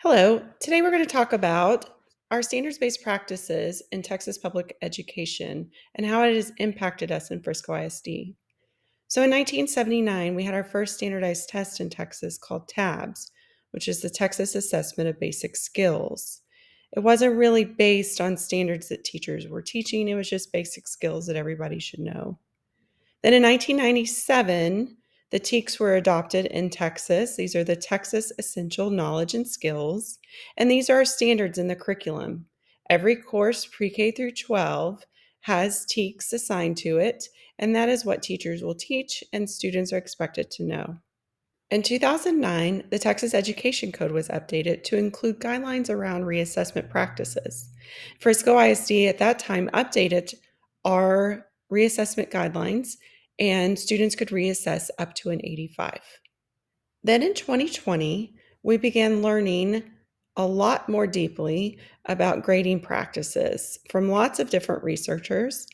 Hello. Today we're going to talk about our standards-based practices in Texas public education and how it has impacted us in Frisco ISD. So in 1979, we had our first standardized test in Texas called TABS, which is the Texas Assessment of Basic Skills. It wasn't really based on standards that teachers were teaching. It was just basic skills that everybody should know. Then in 1997, the TEKS were adopted in Texas. These are the Texas Essential Knowledge and Skills, and these are our standards in the curriculum. Every course, pre-K through 12, has TEKS assigned to it, and that is what teachers will teach and students are expected to know. In 2009, the Texas Education Code was updated to include guidelines around reassessment practices. Frisco ISD at that time updated our reassessment guidelines, and students could reassess up to an 85. Then in 2020, we began learning a lot more deeply about grading practices from lots of different researchers.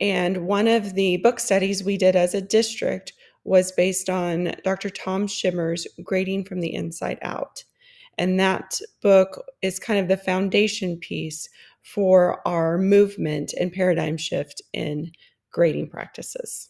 And one of the book studies we did as a district was based on Dr. Tom Schimmer's Grading from the Inside Out. And that book is kind of the foundation piece for our movement and paradigm shift in grading practices.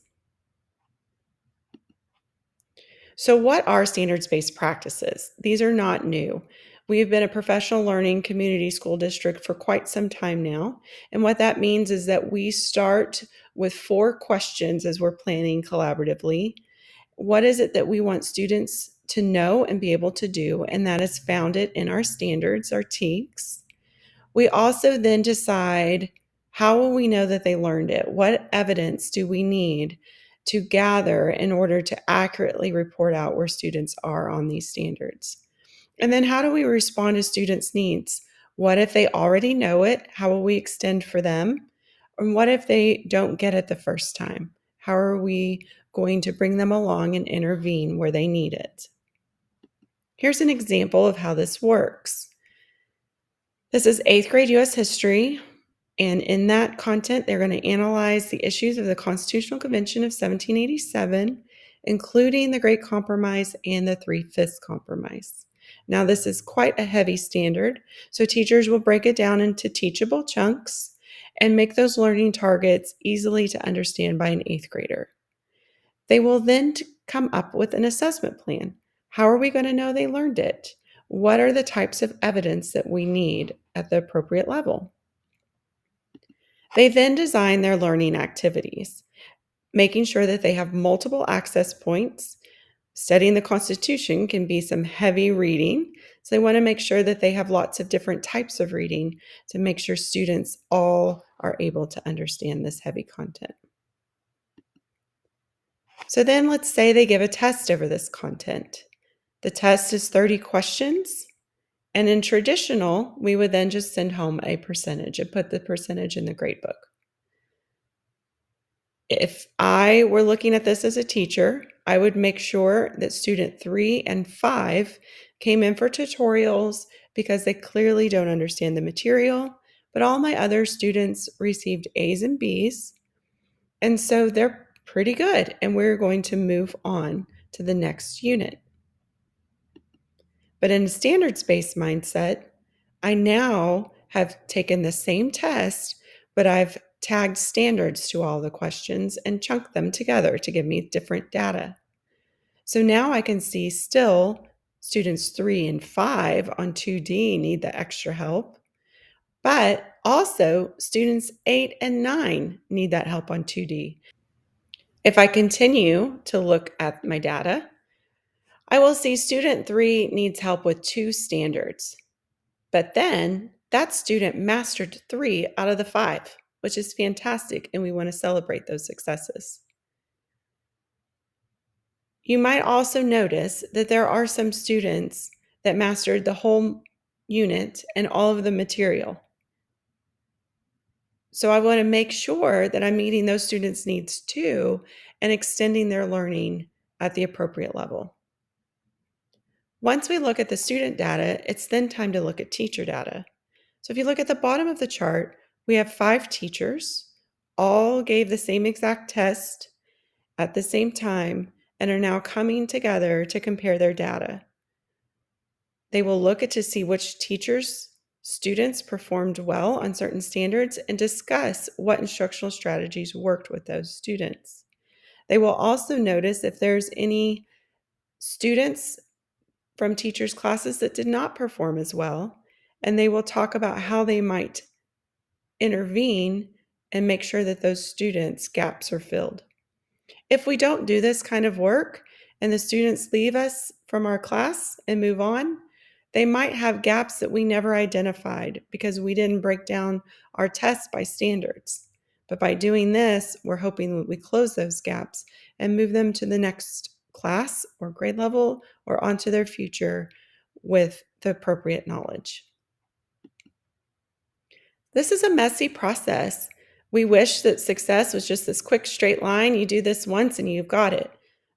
So, what are standards-based practices? These are not new. We have been a professional learning community school district for quite some time now. And what that means is that we start with 4 questions as we're planning collaboratively. What is it that we want students to know and be able to do? And that is founded in our standards, our TEKS. We also then decide, how will we know that they learned it? What evidence do we need to gather in order to accurately report out where students are on these standards? And then how do we respond to students' needs? What if they already know it? How will we extend for them? And what if they don't get it the first time? How are we going to bring them along and intervene where they need it? Here's an example of how this works. This is 8th grade U.S. history, and in that content, they're going to analyze the issues of the Constitutional Convention of 1787, including the Great Compromise and the Three-Fifths Compromise. Now, this is quite a heavy standard, so teachers will break it down into teachable chunks and make those learning targets easily to understand by an 8th grader. They will then come up with an assessment plan. How are we going to know they learned it? What are the types of evidence that we need at the appropriate level? They then design their learning activities, making sure that they have multiple access points. Studying the Constitution can be some heavy reading, so they want to make sure that they have lots of different types of reading to make sure students all are able to understand this heavy content. So then let's say they give a test over this content. The test is 30 questions, and in traditional, we would then just send home a percentage and put the percentage in the gradebook. If I were looking at this as a teacher, I would make sure that student 3 and 5 came in for tutorials because they clearly don't understand the material, but all my other students received A's and B's, and so they're pretty good, and we're going to move on to the next unit. But in a standards-based mindset, I now have taken the same test, but I've tagged standards to all the questions and chunked them together to give me different data. So now I can see still students 3 and 5 on 2D need the extra help, but also students 8 and 9 need that help on 2D. If I continue to look at my data, I will see student 3 needs help with 2 standards. But then that student mastered 3 out of the 5, which is fantastic, and we want to celebrate those successes. You might also notice that there are some students that mastered the whole unit and all of the material. So I want to make sure that I'm meeting those students' needs too and extending their learning at the appropriate level. Once we look at the student data, it's then time to look at teacher data. So if you look at the bottom of the chart, we have 5 teachers, all gave the same exact test at the same time and are now coming together to compare their data. They will look at to see which teachers, students performed well on certain standards and discuss what instructional strategies worked with those students. They will also notice if there's any students from teachers' classes that did not perform as well, and they will talk about how they might intervene and make sure that those students' gaps are filled. If we don't do this kind of work and the students leave us from our class and move on, they might have gaps that we never identified because we didn't break down our tests by standards. But by doing this, we're hoping that we close those gaps and move them to the next class or grade level or onto their future with the appropriate knowledge. This is a messy process. We wish that success was just this quick straight line. You do this once and you've got it.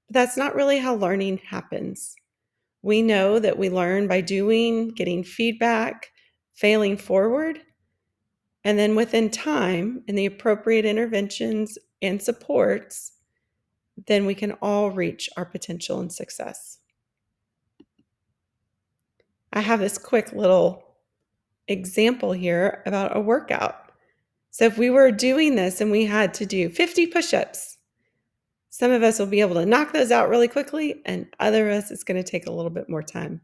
But that's not really how learning happens. We know that we learn by doing, getting feedback, failing forward, and then within time and the appropriate interventions and supports, then we can all reach our potential and success. I have this quick little example here about a workout. So if we were doing this and we had to do 50 push-ups, some of us will be able to knock those out really quickly, and other of us, it's going to take a little bit more time.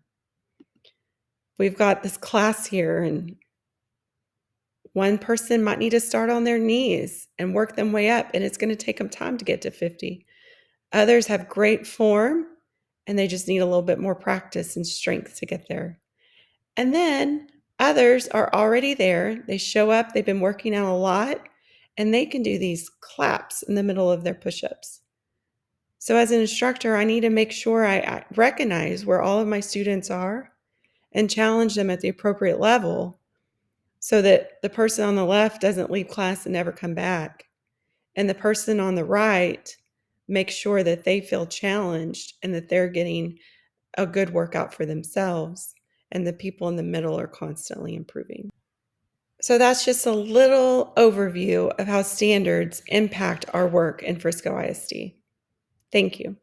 We've got this class here, and one person might need to start on their knees and work them way up, and it's going to take them time to get to 50. Others have great form, and they just need a little bit more practice and strength to get there. And then others are already there. They show up, they've been working out a lot, and they can do these claps in the middle of their push-ups. So as an instructor, I need to make sure I recognize where all of my students are and challenge them at the appropriate level so that the person on the left doesn't leave class and never come back. And the person on the right makes sure that they feel challenged and that they're getting a good workout for themselves. And the people in the middle are constantly improving. So that's just a little overview of how standards impact our work in Frisco ISD. Thank you.